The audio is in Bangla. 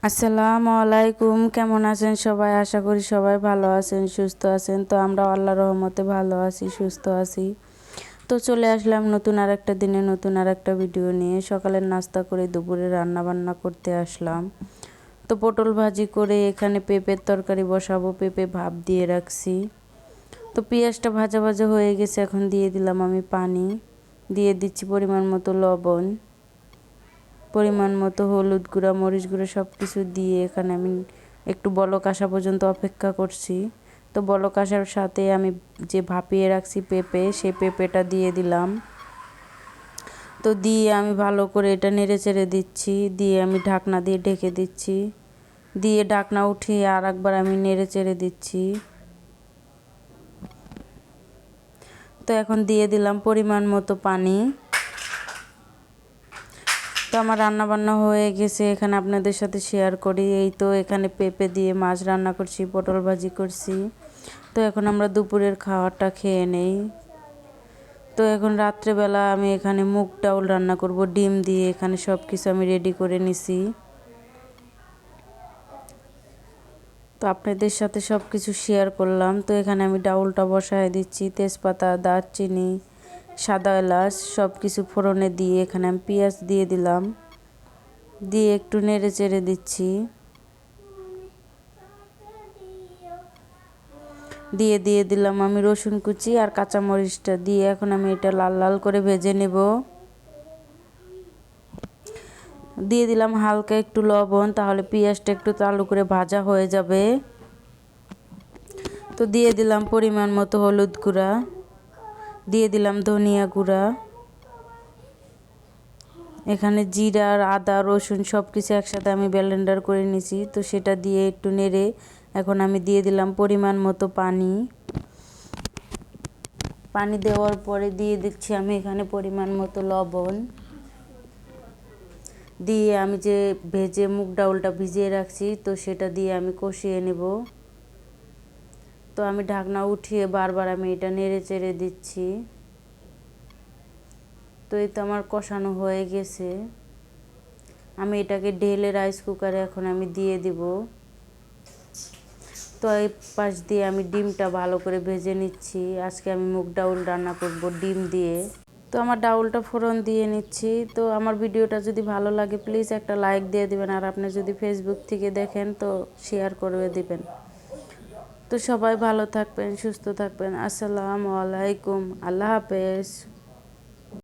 আসসালামু আলাইকুম। কেমন আছেন সবাই? আশা করি সবাই ভালো আছেন, সুস্থ আছেন। তো আমরা আল্লাহর রহমতে ভালো আছি, সুস্থ আছি। তো চলে আসলাম নতুন আর একটা দিনে নতুন আর একটা ভিডিও নিয়ে। সকালের নাস্তা করে দুপুরে রান্না বান্না করতে আসলাম। তো পটল ভাজি করে এখানে পেঁপের তরকারি বসাবো, পেঁপে ভাপ দিয়ে রাখছি। তো পেঁয়াজটা ভাজা ভাজা হয়ে গেছে, এখন দিয়ে দিলাম আমি পানি, দিয়ে দিচ্ছি পরিমাণ মতো লবণ, পরিমাণ মতো হলুদ গুঁড়া, মরিচ গুঁড়া সব কিছু দিয়ে এখানে আমি একটু বলক আসা পর্যন্ত অপেক্ষা করছি। তো বলক আসার সাথে আমি যে ভাপিয়ে রাখছি পেঁপে, সেই পেঁপেটা দিয়ে দিলাম। তো দিয়ে আমি ভালো করে এটা নেড়ে চেড়ে দিচ্ছি, দিয়ে আমি ঢাকনা দিয়ে ঢেকে দিচ্ছি, দিয়ে ঢাকনা উঠিয়ে আর একবার আমি নেড়ে চেড়ে দিচ্ছি। তো এখন দিয়ে দিলাম পরিমাণ মতো পানি। তো আমার রান্না বান্না হয়ে গেছে, এখানে আপনাদের সাথে শেয়ার করি। এই তো এখানে পেঁপে দিয়ে মাছ রান্না করছি, পটল ভাজি করছি। তো এখন আমরা দুপুরের খাওয়াটা খেয়ে নেই। তো এখন রাত্রেবেলা আমি এখানে মুগ ডাউল রান্না করব ডিম দিয়ে। এখানে সব কিছু আমি রেডি করে নিছি। তো আপনাদের সাথে সব কিছু শেয়ার করলাম। তো এখানে আমি ডাউলটা বসায় দিচ্ছি, তেজপাতা, দারচিনি, সাদা এলাচ সব কিছু ফোড়নে দিয়ে এখানে আমি পেঁয়াজ দিয়ে দিলাম, দিয়ে একটু নেড়ে চেড়ে দিচ্ছি, দিয়ে দিলাম আমি রসুন কুচি আর কাঁচামরিচটা দিয়ে এখন আমি এটা লাল লাল করে ভেজে নেব। দিয়ে দিলাম হালকা একটু লবণ, তাহলে পেঁয়াজটা একটু চালু করে ভাজা হয়ে যাবে। তো দিয়ে দিলাম পরিমাণ মতো হলুদ গুঁড়া, দিয়ে দিলাম ধনিয়া গুঁড়া, এখানে জিরা আর আদা রসুন সব কিছু একসাথে আমি ব্লেন্ডার করে নিয়েছি। তো সেটা দিয়ে একটু নেড়ে এখন আমি দিয়ে দিলাম পরিমাণ মতো পানি। পানি দেওয়ার পরে দিয়ে দিচ্ছি আমি এখানে পরিমাণ মতো লবণ, দিয়ে আমি যে ভেজে মুগ ডাউলটা ভিজিয়ে রাখছি তো সেটা দিয়ে আমি কষিয়ে নেব। তো আমি ঢাকনা উঠিয়ে বারবার আমি এটা নেড়ে চেড়ে দিচ্ছি। তো এই তো আমার কষানো হয়ে গেছে, আমি এটাকে ঢেলে রাইস কুকারে এখন আমি দিয়ে দিব। তো এই পাশ দিয়ে আমি ডিমটা ভালো করে ভেজে নিচ্ছি। আজকে আমি মুগ ডাউল রান্না করব ডিম দিয়ে। তো আমার ডাউলটা ফোড়ন দিয়ে নিচ্ছি। তো আমার ভিডিওটা যদি ভালো লাগে প্লিজ একটা লাইক দিয়ে দিবেন, আর আপনি যদি ফেসবুক থেকে দেখেন তো শেয়ার করে দিবেন। তো সবাই ভালো থাকবেন, সুস্থ থাকবেন। আসসালামু আলাইকুম, আল্লাহ হাফেজ।